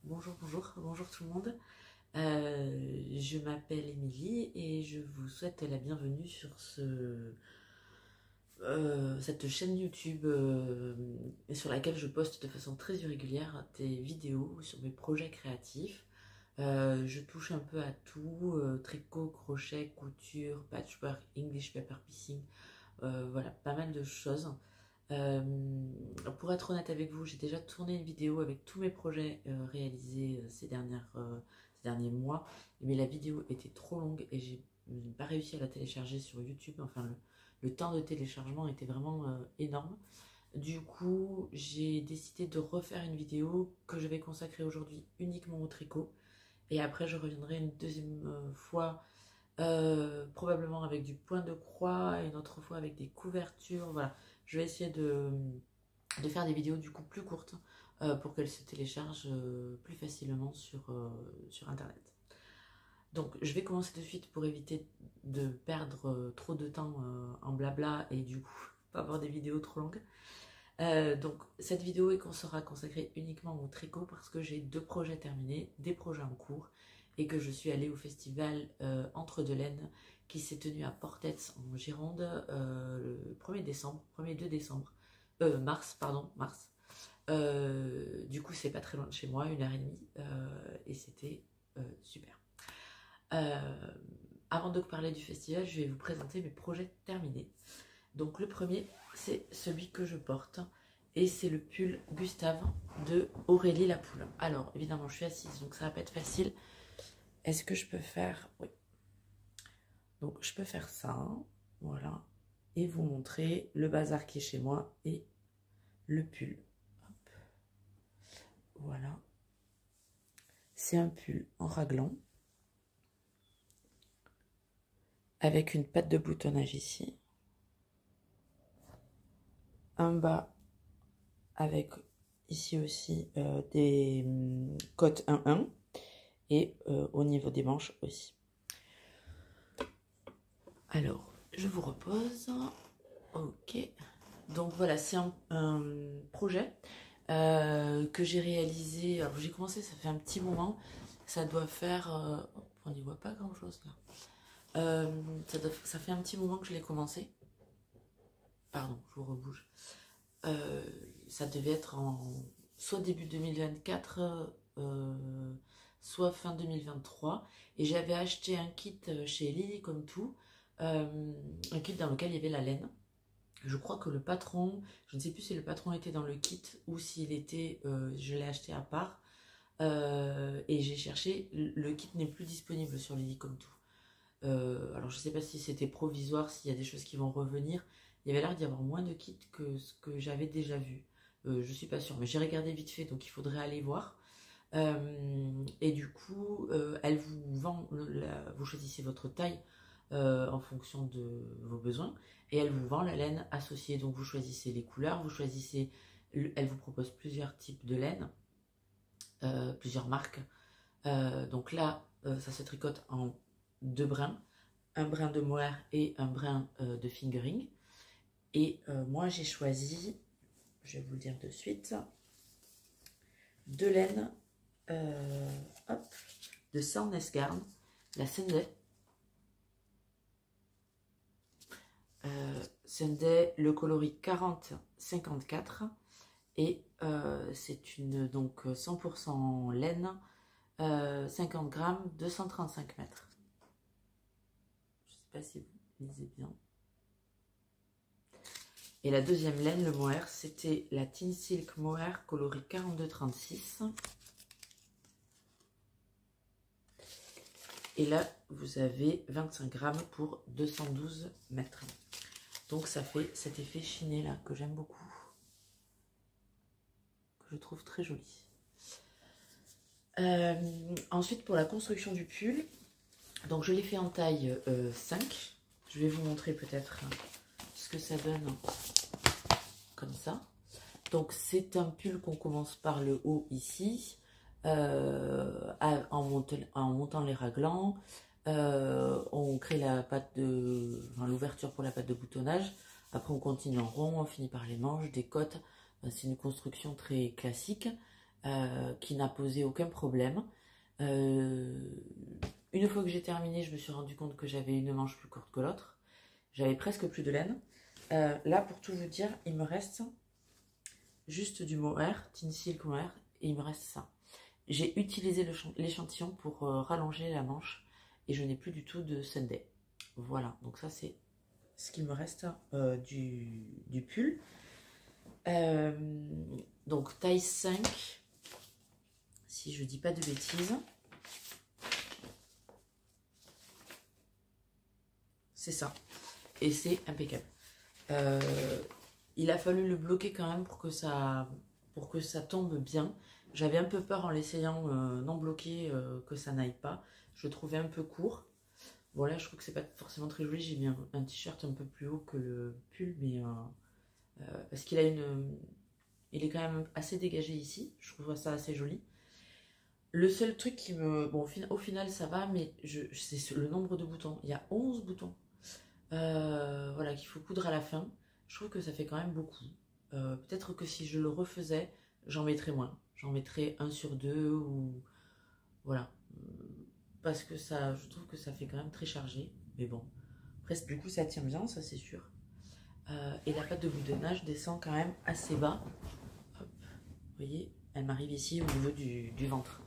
Bonjour tout le monde. Je m'appelle Émilie et je vous souhaite la bienvenue sur cette chaîne YouTube sur laquelle je poste de façon très irrégulière des vidéos sur mes projets créatifs. Je touche un peu à tout, tricot, crochet, couture, patchwork, English paper piecing, voilà, pas mal de choses. Euh, pour être honnête avec vous, j'ai déjà tourné une vidéo avec tous mes projets réalisés ces derniers mois, mais la vidéo était trop longue et j'ai pas réussi à la télécharger sur YouTube. Enfin, le temps de téléchargement était vraiment énorme. Du coup, j'ai décidé de refaire une vidéo que je vais consacrer aujourd'hui uniquement au tricot. Et après, je reviendrai une deuxième fois, probablement avec du point de croix, et une autre fois avec des couvertures. Voilà, je vais essayer de faire des vidéos du coup plus courtes pour qu'elles se téléchargent plus facilement sur internet. Donc je vais commencer de suite pour éviter de perdre trop de temps en blabla et du coup pas avoir des vidéos trop longues. Donc cette vidéo sera consacrée uniquement au tricot parce que j'ai deux projets terminés, des projets en cours et que je suis allée au festival Entre-deux-Laines qui s'est tenu à Portets en Gironde le 1er décembre, 1er 2 décembre, mars, pardon, mars. Du coup c'est pas très loin de chez moi, 1h30 et c'était super. Avant de vous parler du festival, je vais vous présenter mes projets terminés. Donc le premier, c'est celui que je porte et c'est le pull Gustave de Aurélie Lapoule. Alors évidemment je suis assise donc ça va pas être facile. Est-ce que je peux faire... Oui. Donc je peux faire ça, voilà, et vous montrer le bazar qui est chez moi et le pull. Hop. Voilà. C'est un pull en raglan avec une patte de boutonnage ici. Un bas avec ici aussi des côtes 1-1 et au niveau des manches aussi. Alors, je vous repose. Ok. Donc voilà, c'est un projet que j'ai réalisé. Alors j'ai commencé, ça fait un petit moment. Ça doit faire... on n'y voit pas grand chose là. Ça fait un petit moment que je l'ai commencé. Pardon, je vous rebouge. Ça devait être soit début 2024, soit fin 2023. Et j'avais acheté un kit chez Lily comme tout, un kit dans lequel il y avait la laine. Je crois que le patron, je ne sais plus si le patron était dans le kit ou s'il était, je l'ai acheté à part. Et j'ai cherché, le kit n'est plus disponible sur Lily comme tout. Alors je ne sais pas si c'était provisoire, s'il y a des choses qui vont revenir. Il y avait l'air d'y avoir moins de kits que ce que j'avais déjà vu. Je suis pas sûre, mais j'ai regardé vite fait, donc il faudrait aller voir. Et du coup, elle vous vend, vous choisissez votre taille en fonction de vos besoins, et elle vous vend la laine associée. Donc vous choisissez les couleurs, vous choisissez, elle vous propose plusieurs types de laine, plusieurs marques. Donc là, ça se tricote en deux brins, un brin de mohair et un brin de fingering. Et moi j'ai choisi, je vais vous le dire de suite, deux laines de Sandnesgarn, la Sunday. Sunday, le coloris 40-54. Et c'est une donc 100% laine, 50 grammes, 235 mètres. Je ne sais pas si vous lisez bien. Et la deuxième laine, le mohair, c'était la Teen Silk Mohair coloris 42-36. Et là, vous avez 25 grammes pour 212 mètres. Donc ça fait cet effet chiné là que j'aime beaucoup. Que je trouve très joli. Ensuite, pour la construction du pull, donc je l'ai fait en taille 5. Je vais vous montrer peut-être ce que ça donne comme ça. Donc c'est un pull qu'on commence par le haut ici, en montant les raglans. On crée la patte l'ouverture pour la patte de boutonnage. Après on continue en rond, on finit par les manches, des côtes. C'est une construction très classique. qui n'a posé aucun problème. Une fois que j'ai terminé, je me suis rendu compte que j'avais une manche plus courte que l'autre. J'avais presque plus de laine. Là, pour tout vous dire, il me reste juste du mohair, Thin Silk Mohair, et il me reste ça. J'ai utilisé l'échantillon pour rallonger la manche et je n'ai plus du tout de Sunday. Voilà, donc ça c'est ce qu'il me reste du pull. Donc taille 5, si je dis pas de bêtises. C'est ça. Et c'est impeccable. Il a fallu le bloquer quand même pour que ça tombe bien. J'avais un peu peur en l'essayant non bloqué que ça n'aille pas. Je le trouvais un peu court. Voilà, je trouve que c'est pas forcément très joli. J'ai mis un t-shirt un peu plus haut que le pull, mais parce qu'il a il est quand même assez dégagé ici. Je trouve ça assez joli. Le seul truc qui me... Bon, au final, ça va, mais c'est le nombre de boutons. Il y a 11 boutons. Voilà, qu'il faut coudre à la fin. Je trouve que ça fait quand même beaucoup. Peut-être que si je le refaisais, j'en mettrais moins. J'en mettrais 1 sur 2 ou... Voilà. Parce que ça, je trouve que ça fait quand même très chargé. Mais bon. Après, du coup, ça tient bien, ça c'est sûr. Et la pâte de boudonnage descend quand même assez bas. Hop. Vous voyez, elle m'arrive ici au niveau du ventre.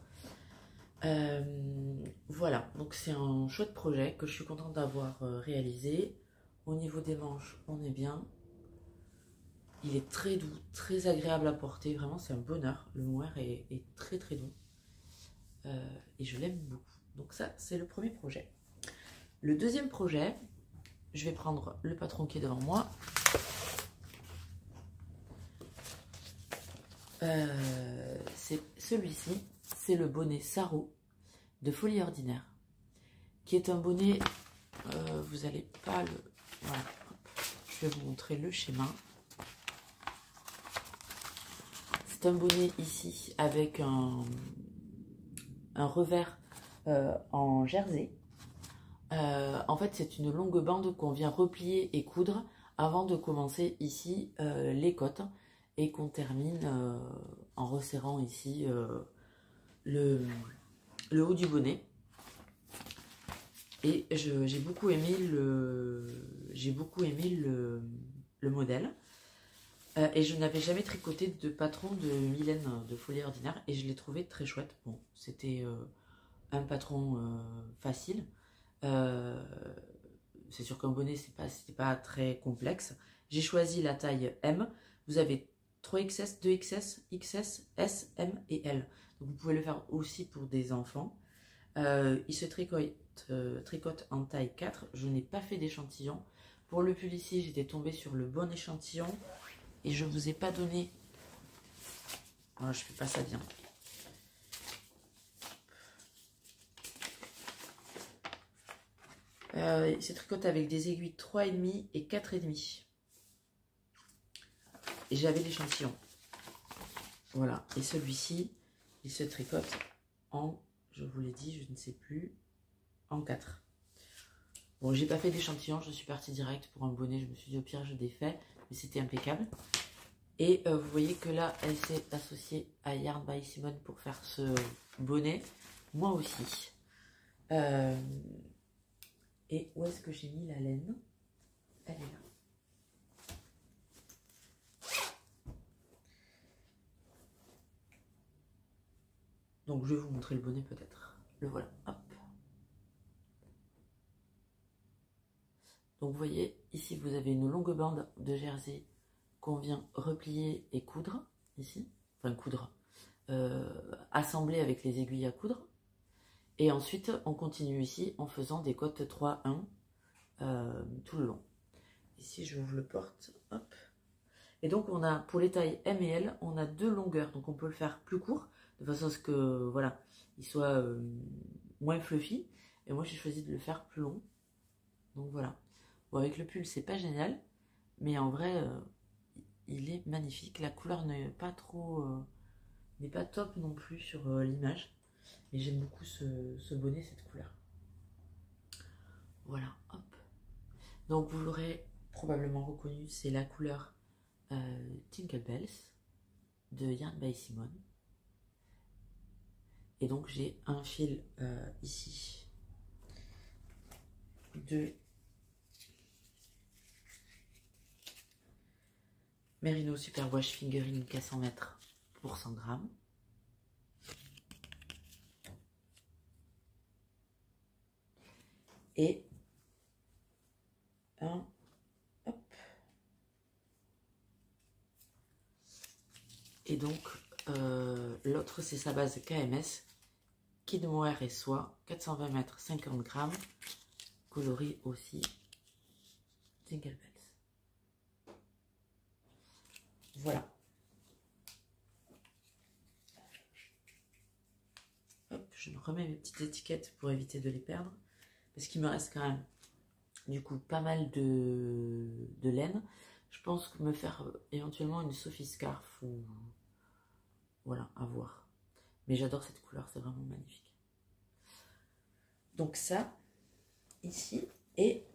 Voilà, donc c'est un chouette projet que je suis contente d'avoir réalisé. Au niveau des manches, on est bien. Il est très doux, très agréable à porter. Vraiment, c'est un bonheur. Le mohair est très très doux. Et je l'aime beaucoup. Donc ça, c'est le premier projet. Le deuxième projet, je vais prendre le patron qui est devant moi. C'est celui-ci. C'est le bonnet Saro de Folie Ordinaire, qui est un bonnet, vous n'allez pas le... Voilà, je vais vous montrer le schéma. C'est un bonnet ici avec un revers en jersey. En fait, c'est une longue bande qu'on vient replier et coudre avant de commencer ici les côtes et qu'on termine en resserrant ici le haut du bonnet. Et j'ai beaucoup aimé le modèle. Et je n'avais jamais tricoté de patron de Mylène de Folie Ordinaire et je l'ai trouvé très chouette. Bon, c'était un patron facile. C'est sûr qu'un bonnet, c'était pas très complexe. J'ai choisi la taille M. Vous avez 3XS, 2XS, XS, S, M et L. Donc vous pouvez le faire aussi pour des enfants. Il se tricote en taille 4. Je n'ai pas fait d'échantillon. Pour le pull ici, j'étais tombée sur le bon échantillon. Et je ne vous ai pas donné... Oh, je fais pas ça bien. Il se tricote avec des aiguilles 3,5 et 4,5. Et j'avais l'échantillon. Voilà. Et celui-ci, il se tricote en, je vous l'ai dit, je ne sais plus, en 4. Bon, j'ai pas fait d'échantillon, je suis partie direct pour un bonnet. Je me suis dit au pire, je défais. Mais c'était impeccable. Et vous voyez que là, elle s'est associée à Yarn by Simone pour faire ce bonnet. Moi aussi. Et où est-ce que j'ai mis la laine? Elle est là. Donc je vais vous montrer le bonnet peut-être. Le voilà. Hop. Donc vous voyez, ici vous avez une longue bande de jersey qu'on vient replier et coudre, ici. Enfin coudre. Assembler avec les aiguilles à coudre. Et ensuite, on continue ici en faisant des côtes 3-1 tout le long. Ici, je vous le porte. Hop. Et donc, on a, pour les tailles M et L, on a 2 longueurs. Donc, on peut le faire plus court, de façon à ce que, voilà, il soit moins fluffy. Et moi, j'ai choisi de le faire plus long. Donc, voilà. Bon, avec le pull, c'est pas génial. Mais en vrai, il est magnifique. La couleur n'est pas trop... n'est pas top non plus sur l'image. Mais j'aime beaucoup ce bonnet, cette couleur. Voilà, hop. Donc vous l'aurez probablement reconnu, c'est la couleur Tinkle Bells de Yarn by Simone. Et donc j'ai un fil ici de Merino Super Wash Fingering à 100 mètres pour 100 grammes. Et un, hop. Et donc l'autre c'est sa base KMS, Kid Mohair et soie, 420 mètres, 50 grammes, coloris aussi Jingle Bells. Voilà. Hop, je me remets mes petites étiquettes pour éviter de les perdre. Parce qu'il me reste quand même, du coup, pas mal de laine. Je pense que me faire éventuellement une Sophie Scarf ou... Voilà, à voir. Mais j'adore cette couleur, c'est vraiment magnifique. Donc ça, ici, et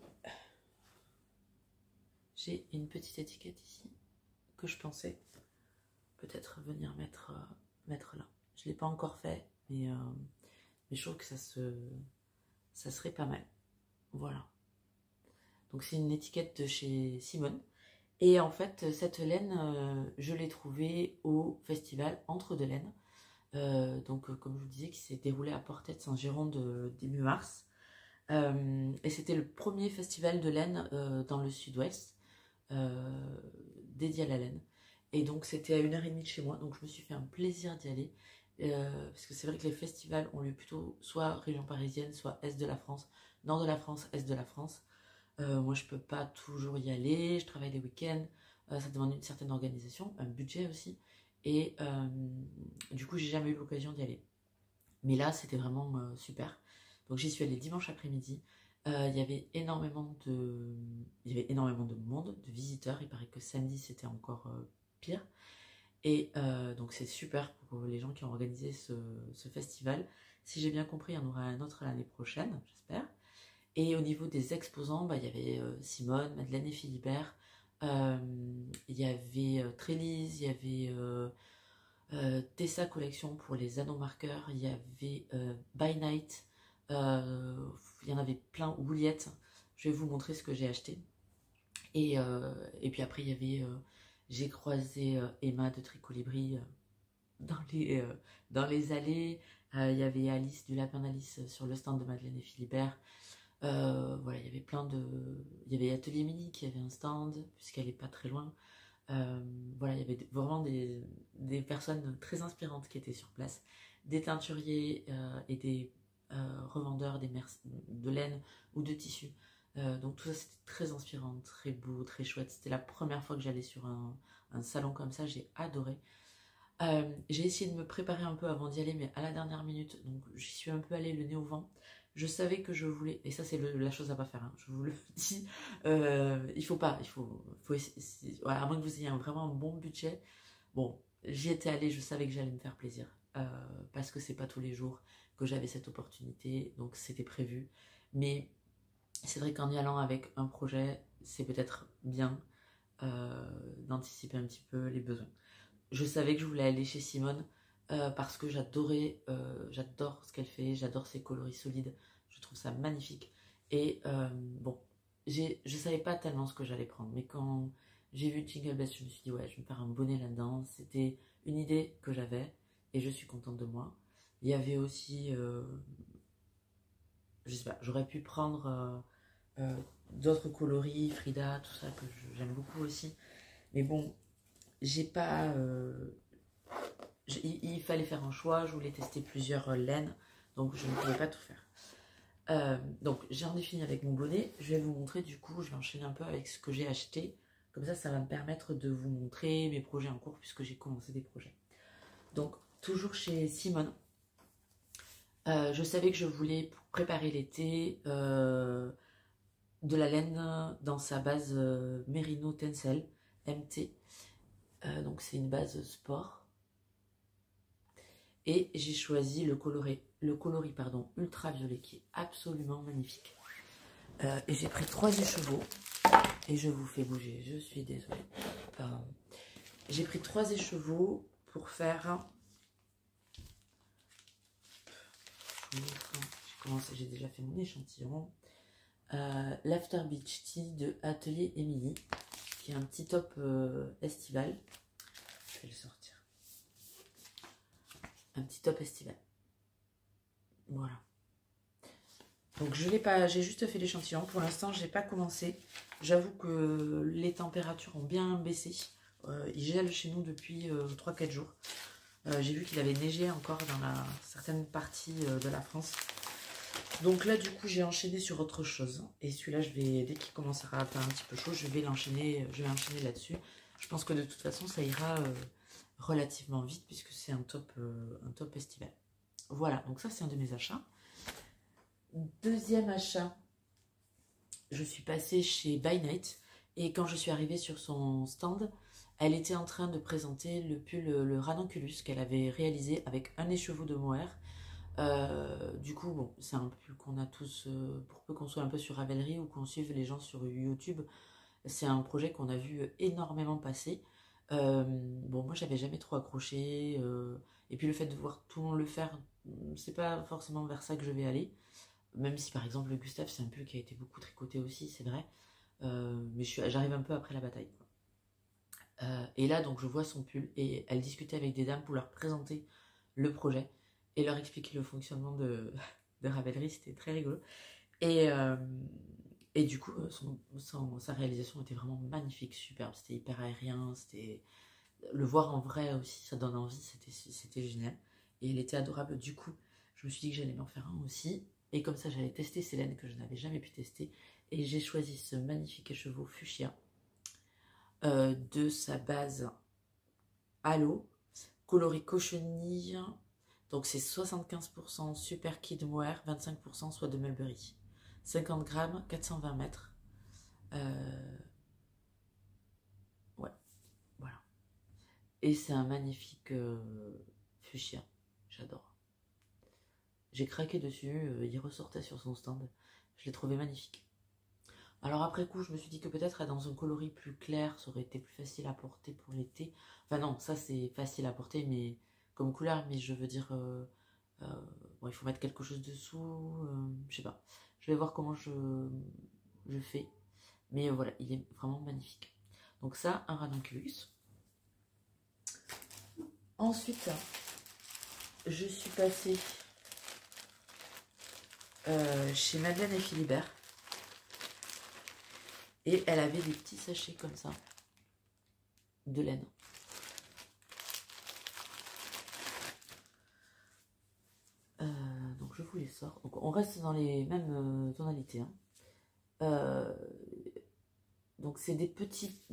j'ai une petite étiquette ici que je pensais peut-être venir mettre là. Je ne l'ai pas encore fait, mais je trouve que ça serait pas mal. Voilà. Donc c'est une étiquette de chez Simone. Et en fait, cette laine, je l'ai trouvée au festival Entre deux laines. Donc comme je vous disais, qui s'est déroulé à Portet-Saint-Gironde début mars. Et c'était le premier festival de laine dans le sud-ouest, dédié à la laine. Et donc c'était à 1h30 de chez moi, donc je me suis fait un plaisir d'y aller. Parce que c'est vrai que les festivals ont lieu plutôt soit région parisienne, soit est de la France, nord de la France, est de la France. Moi je peux pas toujours y aller, je travaille les week-ends, ça demande une certaine organisation, un budget aussi. Et du coup j'ai jamais eu l'occasion d'y aller. Mais là c'était vraiment super. Donc j'y suis allée dimanche après-midi. Il y avait énormément de monde, de visiteurs. Il paraît que samedi c'était encore pire. Et donc c'est super pour les gens qui ont organisé ce festival. Si j'ai bien compris, il y en aura un autre l'année prochaine, j'espère. Et au niveau des exposants, il y avait Simone, Madeleine et Philibert, il y avait Trélise, il y avait Tessa Collection pour les anneaux marqueurs, il y avait By Night, il y en avait plein, Oubliette. Je vais vous montrer ce que j'ai acheté. Et puis après, il y avait, j'ai croisé Emma de Tricolibri dans les allées. Il y avait Alice du Lapin d'Alice sur le stand de Madeleine et Philibert. Voilà, il y avait il y avait Atelier Mini qui avait un stand, puisqu'elle est pas très loin. Voilà, il y avait vraiment des personnes très inspirantes qui étaient sur place. Des teinturiers et des revendeurs de laine ou de tissu. Donc tout ça c'était très inspirant, très beau, très chouette. C'était la première fois que j'allais sur un salon comme ça, j'ai adoré. J'ai essayé de me préparer un peu avant d'y aller, mais à la dernière minute, donc j'y suis un peu allée le nez au vent. Je savais que je voulais, et ça c'est la chose à pas faire, hein, je vous le dis, il faut pas, voilà, à moins que vous ayez vraiment un bon budget. Bon, j'y étais allée, je savais que j'allais me faire plaisir, parce que c'est pas tous les jours que j'avais cette opportunité, donc c'était prévu. Mais c'est vrai qu'en y allant avec un projet, c'est peut-être bien d'anticiper un petit peu les besoins. Je savais que je voulais aller chez Simone parce que j'adore ce qu'elle fait, j'adore ses coloris solides, je trouve ça magnifique. Et bon, je savais pas tellement ce que j'allais prendre, mais quand j'ai vu Jingle Bells, je me suis dit ouais, je vais me faire un bonnet là-dedans. C'était une idée que j'avais et je suis contente de moi. Il y avait aussi, je sais pas, j'aurais pu prendre d'autres coloris, Frida, tout ça que j'aime beaucoup aussi. Mais bon, j'ai pas... il fallait faire un choix, je voulais tester plusieurs laines, donc je ne pouvais pas tout faire. Donc j'en ai fini avec mon bonnet, je vais vous montrer du coup, je vais enchaîner un peu avec ce que j'ai acheté, comme ça va me permettre de vous montrer mes projets en cours puisque j'ai commencé des projets. Donc toujours chez Simone, je savais que je voulais pour préparer l'été de la laine dans sa base Merino Tencel MT. Donc c'est une base sport. Et j'ai choisi le coloris ultraviolet qui est absolument magnifique. Et j'ai pris 3 écheveaux. Et je vous fais bouger, je suis désolée. J'ai pris 3 écheveaux pour faire J'ai déjà fait mon échantillon. L'After Beach Tea de Atelier Émilie, qui est un petit top estival. Je vais le sortir. Un petit top estival. Voilà. Donc je l'ai pas, j'ai juste fait l'échantillon. Pour l'instant, j'ai pas commencé. J'avoue que les températures ont bien baissé. Il gèle chez nous depuis 3-4 jours. J'ai vu qu'il avait neigé encore dans certaines parties de la France. Donc là, du coup, j'ai enchaîné sur autre chose. Et celui-là, dès qu'il commencera à faire un petit peu chaud, je vais enchaîner là-dessus. Je pense que de toute façon, ça ira relativement vite puisque c'est un top estival. Voilà, donc ça, c'est un de mes achats. Deuxième achat, je suis passée chez By Night. Et quand je suis arrivée sur son stand, elle était en train de présenter le pull, le Ranunculus qu'elle avait réalisé avec un écheveau de mohair. Du coup, bon, c'est un pull qu'on a tous, pour peu qu'on soit un peu sur Ravelry ou qu'on suive les gens sur YouTube, c'est un projet qu'on a vu énormément passer. Bon, moi, j'avais jamais trop accroché, et puis le fait de voir tout le monde le faire, c'est pas forcément vers ça que je vais aller. Même si, par exemple, le Gustave, c'est un pull qui a été beaucoup tricoté aussi, c'est vrai. Mais j'arrive un peu après la bataille, quoi. Et là, donc, je vois son pull et elle discutait avec des dames pour leur présenter le projet et leur expliquer le fonctionnement de Ravelry. C'était très rigolo. Et du coup, sa réalisation était vraiment magnifique, superbe. C'était hyper aérien. Le voir en vrai aussi, ça donne envie. C'était génial. Et elle était adorable. Du coup, je me suis dit que j'allais m'en faire un aussi. Et comme ça, j'allais tester ces laines que je n'avais jamais pu tester. Et j'ai choisi ce magnifique écheveau fuchsia de sa base Halo, coloris cochenille. Donc c'est 75% super kid mohair, 25% soie de mulberry. 50 grammes, 420 mètres. Ouais, voilà. Et c'est un magnifique fuchsia. J'adore. J'ai craqué dessus, il ressortait sur son stand. Je l'ai trouvé magnifique. Alors après coup, je me suis dit que peut-être dans un coloris plus clair, ça aurait été plus facile à porter pour l'été. Enfin non, ça c'est facile à porter mais comme couleur, mais je veux dire, bon, il faut mettre quelque chose dessous, je sais pas. Je vais voir comment je fais. Mais voilà, il est vraiment magnifique. Donc ça, un ranunculus. Ensuite, je suis passée chez Madeleine et Philibert. Et elle avait des petits sachets comme ça, de laine. Donc je vous les sors. Donc on reste dans les mêmes tonalités. Hein. Donc c'est des petits,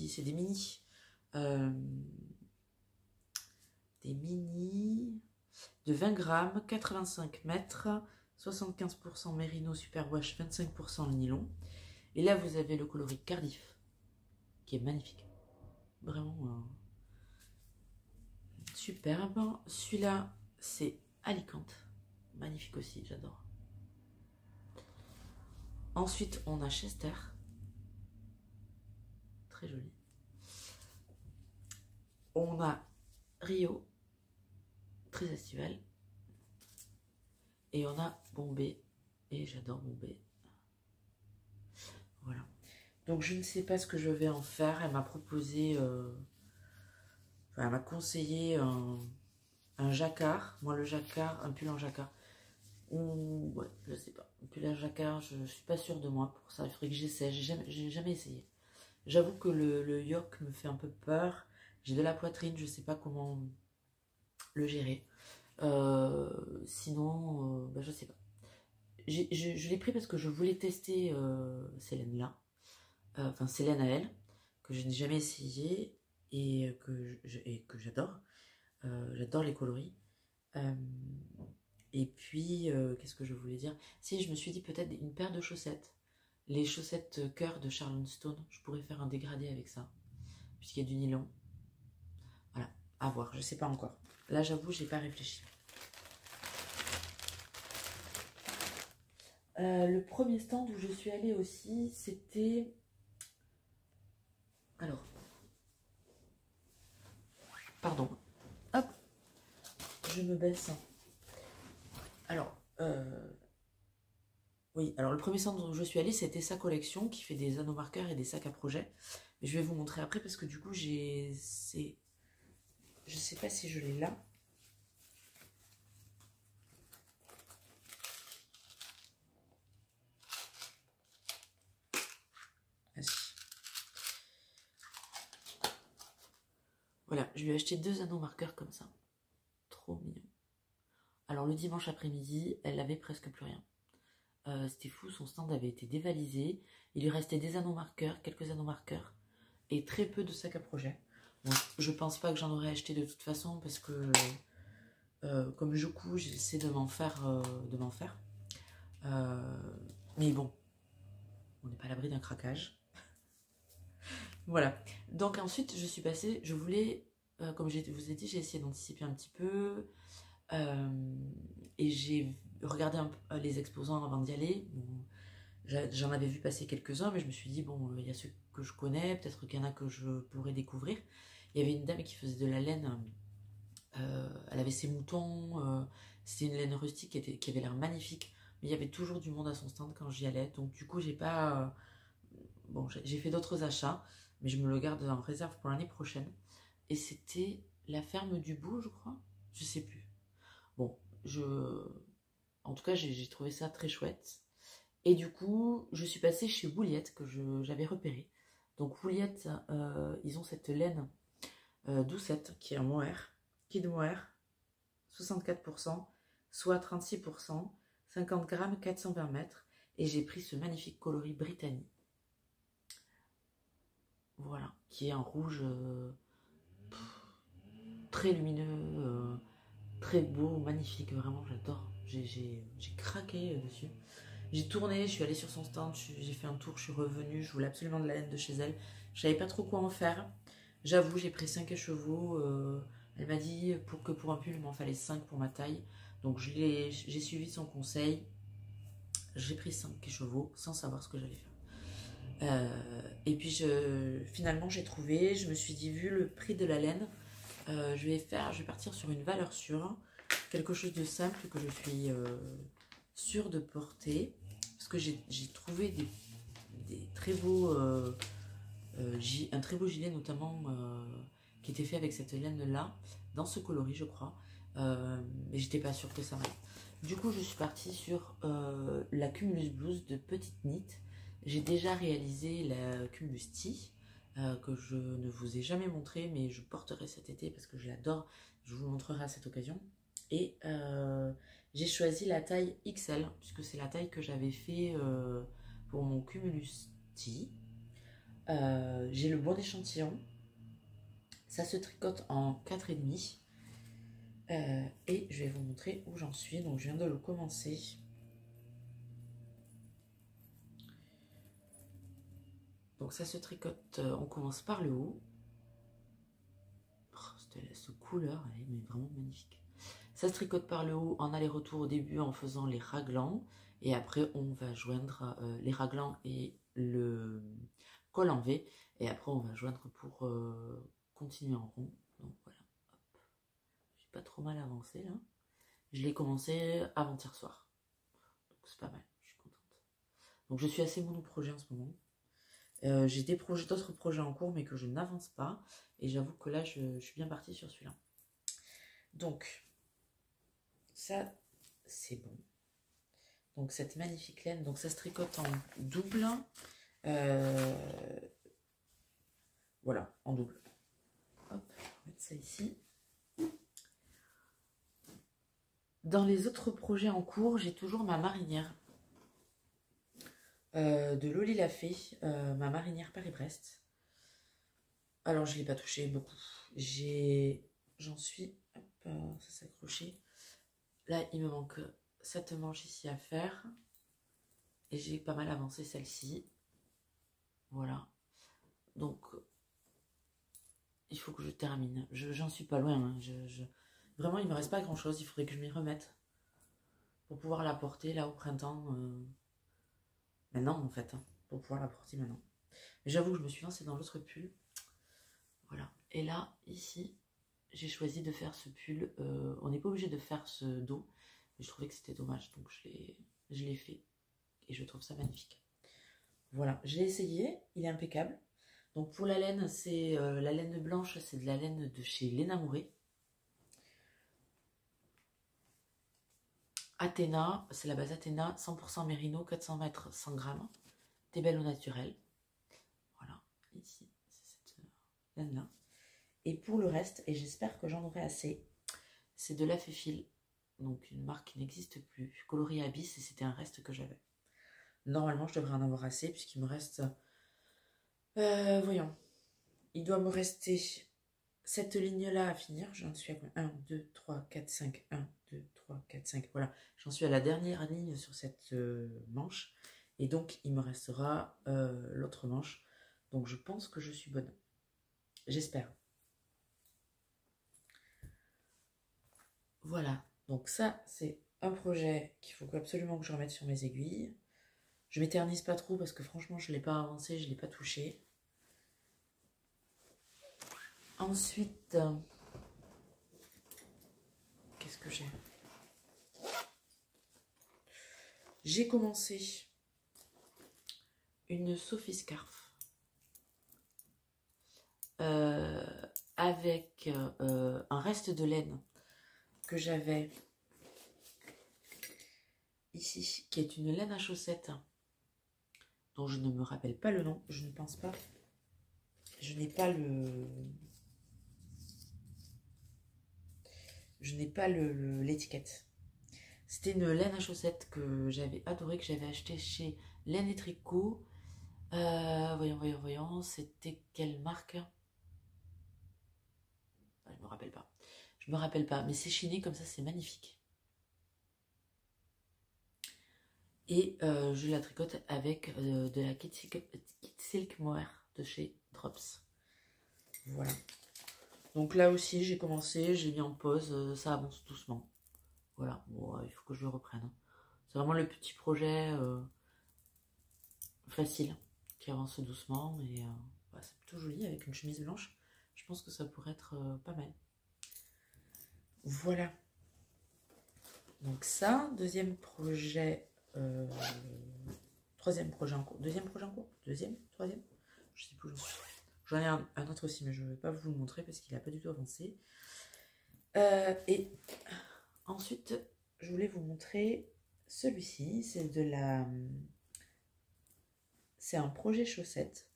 c'est des mini. Des mini de 20 grammes, 85 mètres, 75% mérino superwash, 25% nylon. Et là, vous avez le coloris Cardiff, qui est magnifique. Vraiment superbe. Celui-là, c'est Alicante. Magnifique aussi, j'adore. Ensuite, on a Chester. Très joli. On a Rio. Très estival. Et on a Bombay. Et j'adore Bombay. Voilà. Donc je ne sais pas ce que je vais en faire. Elle m'a proposé, enfin, elle m'a conseillé un jacquard. Moi le jacquard, un pull en jacquard. Ouais, je sais pas. Un pull en jacquard, je suis pas sûre de moi pour ça. Il faudrait que j'essaie. J'ai jamais essayé. J'avoue que le yoke me fait un peu peur. J'ai de la poitrine, je sais pas comment le gérer. Sinon, bah, je sais pas. Je l'ai pris parce que je voulais tester ces laines-là. Enfin, ces laines à elle, que je n'ai jamais essayé et que j'adore. J'adore les coloris. Et puis, qu'est-ce que je voulais dire? Si, je me suis dit peut-être une paire de chaussettes. Les chaussettes cœur de Charlotte Stone. Je pourrais faire un dégradé avec ça. Puisqu'il y a du nylon. Voilà, à voir. Je sais pas encore. Là, j'avoue, j'ai pas réfléchi. Le premier stand où je suis allée aussi, c'était... Alors, pardon. Hop, je me baisse. Alors, oui, alors le premier centre où je suis allée, c'était sa collection qui fait des anneaux marqueurs et des sacs à projet. Mais je vais vous montrer après parce que du coup, je sais pas si je l'ai là. Ah, si. Voilà, je lui ai acheté 2 anneaux marqueurs comme ça. Trop mignon. Alors le dimanche après-midi, elle avait presque plus rien. C'était fou, son stand avait été dévalisé. Il lui restait des anneaux marqueurs, quelques anneaux marqueurs et très peu de sacs à projet. Bon, je pense pas que j'en aurais acheté de toute façon parce que comme je couds, j'essaie de m'en faire. Mais bon, on n'est pas à l'abri d'un craquage. Voilà. Donc ensuite, je suis passée, je voulais, comme je vous ai dit, j'ai essayé d'anticiper un petit peu. Et j'ai regardé un peu les exposants avant d'y aller. Bon, j'en avais vu passer quelques-uns, mais je me suis dit, bon, il y a ceux que je connais, peut-être qu'il y en a que je pourrais découvrir. Il y avait une dame qui faisait de la laine, elle avait ses moutons, c'était une laine rustique qui avait l'air magnifique, mais il y avait toujours du monde à son stand quand j'y allais, donc du coup j'ai pas... bon, j'ai fait d'autres achats, mais je me le garde en réserve pour l'année prochaine. Et c'était la ferme du Bout, je crois, je sais plus. Bon, en tout cas j'ai trouvé ça très chouette. Et du coup, je suis passée chez Wouliette que j'avais repéré. Donc Wouliette, ils ont cette laine doucette qui est en mohair, kid mohair, 64%, soit 36%, 50 grammes, 420 mètres. Et j'ai pris ce magnifique coloris Brittany. Voilà, qui est un rouge très lumineux, très beau, magnifique, vraiment j'adore. J'ai craqué dessus. J'ai tourné, je suis allée sur son stand, j'ai fait un tour, je suis revenue, je voulais absolument de la laine de chez elle. Je savais pas trop quoi en faire. J'avoue, j'ai pris 5 écheveaux. Elle m'a dit que pour un pull, il m'en fallait 5 pour ma taille. Donc j'ai suivi son conseil. J'ai pris 5 écheveaux sans savoir ce que j'allais faire. Et puis finalement, j'ai trouvé. Je me suis dit, vu le prix de la laine, je vais partir sur une valeur sûre. Quelque chose de simple que je suis sûre de porter. Parce que j'ai trouvé des très beaux... un très beau gilet notamment qui était fait avec cette laine là dans ce coloris je crois, mais j'étais pas sûre que ça m'allait. Du coup je suis partie sur la Cumulus Blouse de Petite Knit. J'ai déjà réalisé la Cumulus Tee que je ne vous ai jamais montré, mais je porterai cet été parce que je l'adore. Je vous le montrerai à cette occasion. Et j'ai choisi la taille XL puisque c'est la taille que j'avais fait pour mon Cumulus Tee. J'ai le bon échantillon. Ça se tricote en 4,5. Et je vais vous montrer où j'en suis. Donc je viens de le commencer. Donc ça se tricote, on commence par le haut. Oh, cette couleur, elle est vraiment magnifique. Ça se tricote par le haut en aller-retour au début en faisant les raglans. Et après on va joindre les raglans et le col en V. Et après on va joindre pour continuer en rond. Donc voilà. J'ai pas trop mal avancé là. Je l'ai commencé avant-hier soir. Donc c'est pas mal, je suis contente. Donc je suis assez monoprojet en ce moment. J'ai d'autres projets en cours mais que je n'avance pas. Et j'avoue que là je suis bien partie sur celui-là. Donc ça c'est bon. Donc cette magnifique laine, donc ça se tricote en double. Voilà, en double. Hop, je vais mettre ça ici. Dans les autres projets en cours, j'ai toujours ma marinière de Loli Lafay, ma marinière Paris-Brest. Alors je ne l'ai pas touché beaucoup. J'en suis, hop, ça s'est accroché. Là, il me manque cette manche ici à faire. Et j'ai pas mal avancé celle-ci. Voilà. Donc, il faut que je termine. J'en suis pas loin. Hein. Vraiment, il me reste pas grand-chose. Il faudrait que je m'y remette pour pouvoir la porter là au printemps. Maintenant, en fait. Hein, pour pouvoir la porter maintenant. Mais j'avoue que je me suis lancée dans l'autre pull. Voilà. Et là, ici, j'ai choisi de faire ce pull. On n'est pas obligé de faire ce dos. Et je trouvais que c'était dommage, donc je l'ai fait. Et je trouve ça magnifique. Voilà, j'ai essayé, il est impeccable. Donc pour la laine, c'est la laine blanche, c'est de la laine de chez Léna Mouret. Athéna, c'est la base Athéna, 100% mérino, 400 mètres, 100 grammes. Des belles au naturel. Voilà, ici, c'est cette laine-là. Et pour le reste, et j'espère que j'en aurai assez, c'est de la Féfil, donc une marque qui n'existe plus, coloris Abyss, et c'était un reste que j'avais. Normalement, je devrais en avoir assez, puisqu'il me reste... voyons. Il doit me rester cette ligne-là à finir. J'en suis à quoi? 1, 2, 3, 4, 5. 1, 2, 3, 4, 5. Voilà. J'en suis à la dernière ligne sur cette manche. Et donc, il me restera l'autre manche. Donc, je pense que je suis bonne. J'espère. Voilà. Donc, ça, c'est un projet qu'il faut absolument que je remette sur mes aiguilles. Je m'éternise pas trop parce que franchement, je ne l'ai pas avancé, je ne l'ai pas touché. Ensuite, qu'est-ce que j'ai? J'ai commencé une Sophie Scarf avec un reste de laine que j'avais ici, qui est une laine à chaussettes dont je ne me rappelle pas le nom, je ne pense pas. Je n'ai pas l'étiquette. C'était une laine à chaussettes que j'avais adoré, que j'avais acheté chez Laine et Tricot. Voyons. C'était quelle marque? Je me rappelle pas. Je me rappelle pas. Mais c'est chiné comme ça, c'est magnifique. Et je la tricote avec de la Kit Silk Mohair de chez Drops. Voilà. Donc là aussi, j'ai commencé, j'ai mis en pause, ça avance doucement. Voilà, bon, il faut que je le reprenne. C'est vraiment le petit projet facile qui avance doucement, mais bah, c'est plutôt joli avec une chemise blanche. Je pense que ça pourrait être pas mal. Voilà. Donc ça, deuxième projet, troisième projet en cours. Deuxième projet en cours? Deuxième? Troisième? Je sais plus. J'en ai un autre aussi, mais je ne vais pas vous le montrer parce qu'il n'a pas du tout avancé. Et ensuite, je voulais vous montrer celui-ci. C'est un projet chaussette.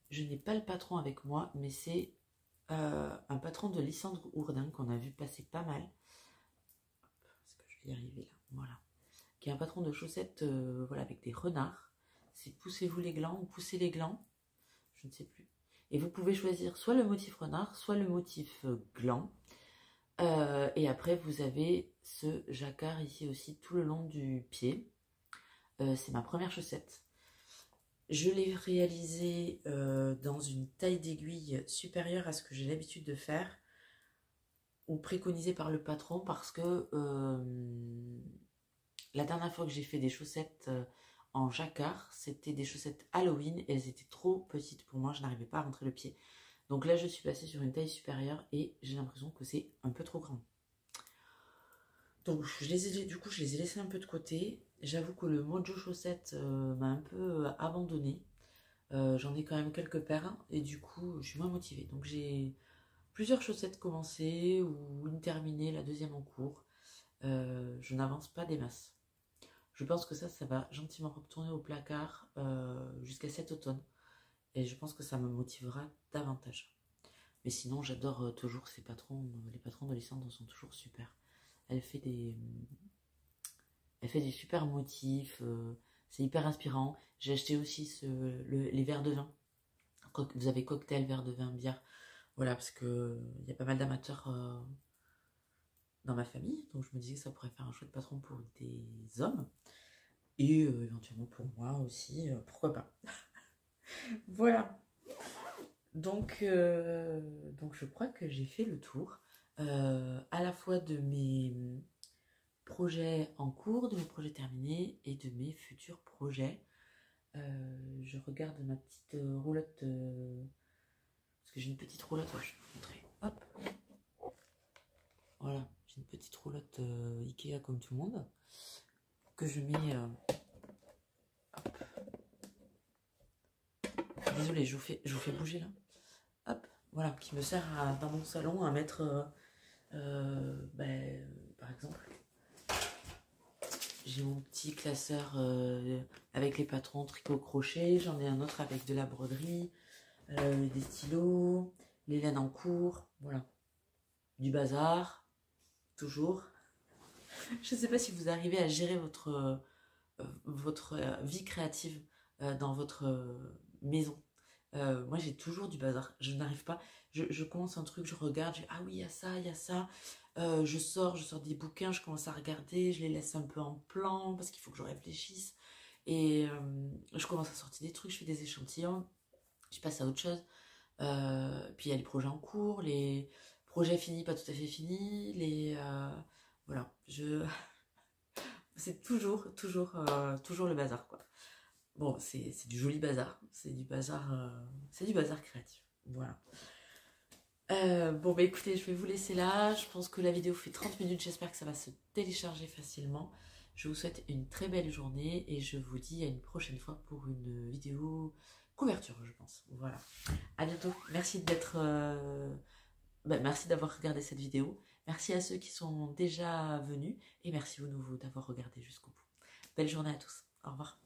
Je n'ai pas le patron avec moi, mais c'est un patron de Lysandre Ourdin qu'on a vu passer pas mal. Est-ce que je vais y arriver là? Voilà. Qui est un patron de chaussettes voilà, avec des renards. C'est poussez-vous les glands ou poussez les glands. Je ne sais plus. Et vous pouvez choisir soit le motif renard, soit le motif gland. Et après, vous avez ce jacquard ici aussi tout le long du pied. C'est ma première chaussette. Je l'ai réalisé dans une taille d'aiguille supérieure à ce que j'ai l'habitude de faire ou préconisé par le patron parce que la dernière fois que j'ai fait des chaussettes en jacquard, c'était des chaussettes Halloween et elles étaient trop petites pour moi, je n'arrivais pas à rentrer le pied. Donc là, je suis passée sur une taille supérieure et j'ai l'impression que c'est un peu trop grand. Donc je les ai laissés un peu de côté. J'avoue que le mojo chaussette m'a un peu abandonnée. J'en ai quand même quelques paires et du coup, je suis moins motivée. Donc j'ai plusieurs chaussettes commencées ou une terminée, la deuxième en cours. Je n'avance pas des masses. Je pense que ça va gentiment retourner au placard jusqu'à cet automne. Et je pense que ça me motivera davantage. Mais sinon, j'adore toujours ces patrons. Les patrons de Lysandre sont toujours super. Elle fait des super motifs. C'est hyper inspirant. J'ai acheté aussi les verres de vin. Vous avez cocktail, verre de vin, bière. Voilà, parce que il y a pas mal d'amateurs dans ma famille. Donc je me disais que ça pourrait faire un chouette patron pour des hommes. Et éventuellement pour moi aussi. Pourquoi pas. Voilà. Donc je crois que j'ai fait le tour à la fois de mes projets en cours, de mes projets terminés et de mes futurs projets. Je regarde ma petite roulotte, parce que j'ai une petite roulotte, je vais vous montrer. Hop. Voilà, J'ai une petite roulotte Ikea comme tout le monde, que je mets... hop. Désolée, je vous fais bouger là. Hop, voilà, qui me sert dans mon salon à mettre, par exemple, j'ai mon petit classeur avec les patrons tricot crochet, j'en ai un autre avec de la broderie, des stylos, les laines en cours, voilà, du bazar, toujours. Je ne sais pas si vous arrivez à gérer votre vie créative dans votre maison. Moi j'ai toujours du bazar, je n'arrive pas, je commence un truc, je regarde, ah oui il y a ça, il y a ça, je sors des bouquins, je commence à regarder, je les laisse un peu en plan parce qu'il faut que je réfléchisse et je commence à sortir des trucs, je fais des échantillons, je passe à autre chose, puis il y a les projets en cours, les projets finis, pas tout à fait finis, voilà, c'est toujours le bazar quoi. Bon, c'est du joli bazar, c'est du bazar créatif. Voilà. Bon, bah écoutez, je vais vous laisser là. Je pense que la vidéo fait 30 minutes. J'espère que ça va se télécharger facilement. Je vous souhaite une très belle journée et je vous dis à une prochaine fois pour une vidéo couverture, je pense. Voilà. À bientôt. Merci merci d'avoir regardé cette vidéo. Merci à ceux qui sont déjà venus et merci aux nouveaux d'avoir regardé jusqu'au bout. Belle journée à tous. Au revoir.